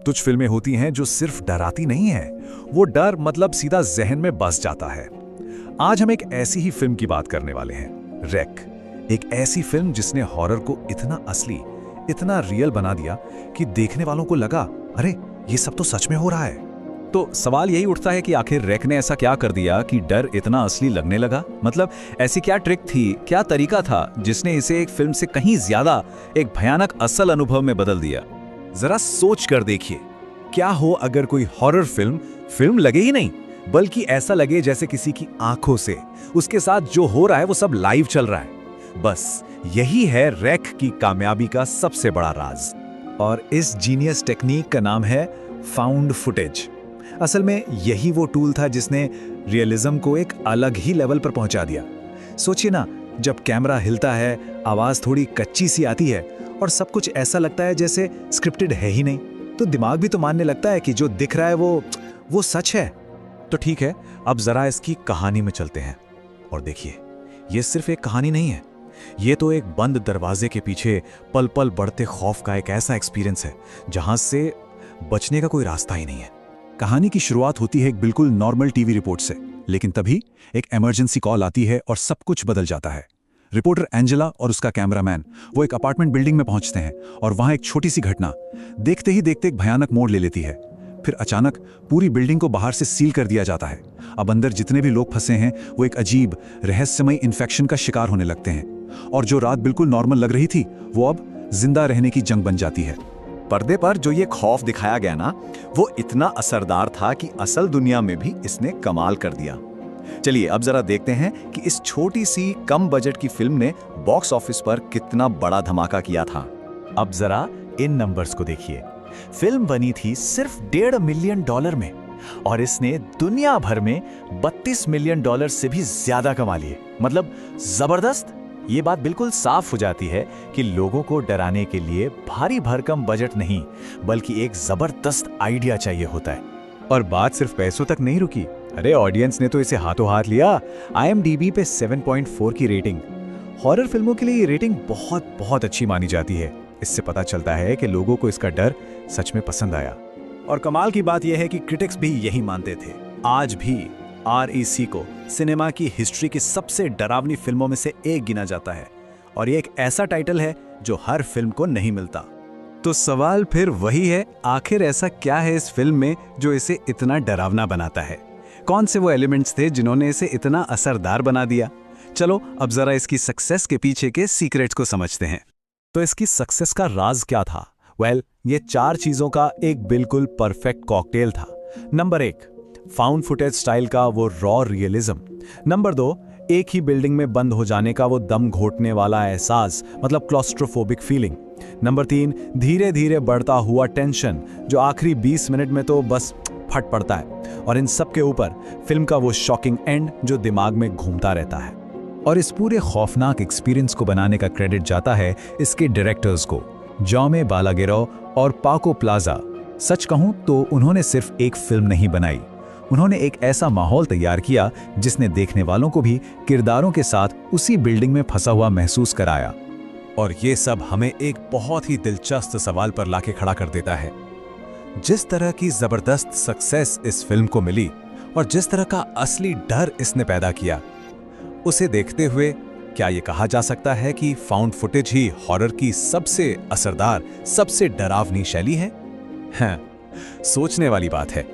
कुछ फिल्में होती हैं जो सिर्फ डराती नहीं है, वो डर मतलब सीधा जहन में बस जाता है। आज हम एक ऐसी ही फिल्म की बात करने वाले हैं, रेक। एक ऐसी फिल्म जिसने हॉरर को इतना असली, इतना रियल बना दिया कि देखने वालों को लगा, अरे ये सब तो सच में हो रहा है। तो सवाल यही उठता है कि आखिर रेक ने ऐसा क्या कर दिया कि डर इतना असली लगने लगा? मतलब ऐसी क्या ट्रिक थी, क्या तरीका था जिसने इसे एक फिल्म से कहीं ज्यादा एक भयानक असल अनुभव में बदल दिया? जरा सोच कर देखिए, क्या हो अगर कोई हॉरर फिल्म लगे ही नहीं, बल्कि ऐसा लगे जैसे किसी की आंखों से उसके साथ जो हो रहा है वो सब लाइव चल रहा है। बस यही है रेक की कामयाबी का सबसे बड़ा राज। और इस जीनियस टेक्निक का नाम है फाउंड फुटेज। असल में यही वो टूल था जिसने रियलिज्म को एक अलग ही लेवल पर पहुंचा दिया। सोचिए ना, जब कैमरा हिलता है, आवाज थोड़ी कच्ची सी आती है और सब कुछ ऐसा लगता है जैसे स्क्रिप्टेड है ही नहीं, तो दिमाग भी तो मानने लगता है कि जो दिख रहा है वो सच है। तो ठीक है, अब जरा इसकी कहानी में चलते हैं और देखिए, ये सिर्फ एक कहानी नहीं है, ये तो एक बंद दरवाजे के पीछे पल पल बढ़ते खौफ का एक ऐसा एक्सपीरियंस है जहां से बचने का कोई रास्ता ही नहीं है। कहानी की शुरुआत होती है एक बिल्कुल नॉर्मल टीवी रिपोर्ट से, लेकिन तभी एक इमरजेंसी कॉल आती है और सब कुछ बदल जाता है। रिपोर्टर एंजेला और उसका कैमरामैन वो एक अपार्टमेंट बिल्डिंग में पहुंचते हैं और वहां एक छोटी सी घटना देखते ही देखते एक भयानक मोड़ ले लेती है। फिर अचानक पूरी बिल्डिंग को बाहर से सील कर दिया जाता है। अब अंदर जितने भी लोग फंसे हैं वो एक अजीब रहस्यमय इन्फेक्शन का शिकार होने लगते हैं, और जो रात बिल्कुल नॉर्मल लग रही थी वो अब जिंदा रहने की जंग बन जाती है। पर्दे पर जो ये खौफ दिखाया गया ना, वो इतना असरदार था कि असल दुनिया में भी इसने कमाल कर दिया। चलिए अब जरा देखते हैं कि इस छोटी सी कम बजट की फिल्म ने बॉक्स ऑफिस पर कितना बड़ा धमाका किया था। अब जरा इन नंबर्स को देखिए। फिल्म बनी थी सिर्फ $1.5 मिलियन में और इसने दुनिया भर में $32 मिलियन से भी ज्यादा कमा लिए। मतलब जबरदस्त। ये बात बिल्कुल साफ हो जाती है कि लोगों को डराने के लिए भारी भरकम बजट नहीं, बल्कि एक जबरदस्त आइडिया चाहिए होता है। और बात सिर्फ पैसों तक नहीं रुकी। अरे ऑडियंस ने तो इसे हाथों हाथ लिया। IMDb पे 7.4 की रेटिंग। हॉरर फिल्मों के लिए ये रेटिंग बहुत बहुत अच्छी मानी जाती है। इससे पता चलता है कि लोगों को इसका डर सच में पसंद आया। और कमाल की बात यह है कि क्रिटिक्स भी यही मानते थे। आज भी REC को सिनेमा की हिस्ट्री की सबसे डरावनी फिल्मों में से एक गिना जाता है, और ये एक ऐसा टाइटल है जो हर फिल्म को नहीं मिलता। तो सवाल फिर वही है, आखिर ऐसा क्या है इस फिल्म में जो इसे इतना डरावना बनाता है? कौन से वो एलिमेंट्स थे जिन्होंने इसे इतना असरदार बना दिया? चलो अब जरा इसकी सक्सेस के पीछे के सीक्रेट्स को समझते हैं। तो इसकी सक्सेस का राज क्या था? ये 4 चीजों का एक बिल्कुल परफेक्ट कॉकटेल था। नंबर 1, फाउंड फुटेज स्टाइल का वो रॉ रियलिज्म। नंबर 2, एक ही बिल्डिंग में बंद हो जाने का वो दम घोटने वाला एहसास, मतलब क्लॉस्ट्रोफोबिक फीलिंग। नंबर 3, धीरे धीरे बढ़ता हुआ टेंशन जो आखिरी 20 मिनट में तो बस फट पड़ता है। और इन सब के ऊपर फिल्म का वो शॉकिंग एंड जो दिमाग में घूमता रहता है। और इस पूरे खौफनाक एक्सपीरियंस को बनाने का क्रेडिट जाता है इसके डायरेक्टर्स को, जॉमे बालागेरो और पाको प्लाजा। सच कहूं तो उन्होंने सिर्फ एक फिल्म नहीं बनाई, उन्होंने एक ऐसा माहौल तैयार किया जिसने देखने वालों को भी किरदारों के साथ उसी बिल्डिंग में फंसा हुआ महसूस कराया। और ये सब हमें एक बहुत ही दिलचस्प सवाल पर लाके खड़ा कर देता है। जिस तरह की जबरदस्त सक्सेस इस फिल्म को मिली और जिस तरह का असली डर इसने पैदा किया, उसे देखते हुए क्या ये कहा जा सकता है कि फाउंड फुटेज ही हॉरर की सबसे असरदार, सबसे डरावनी शैली है? हाँ, सोचने वाली बात है।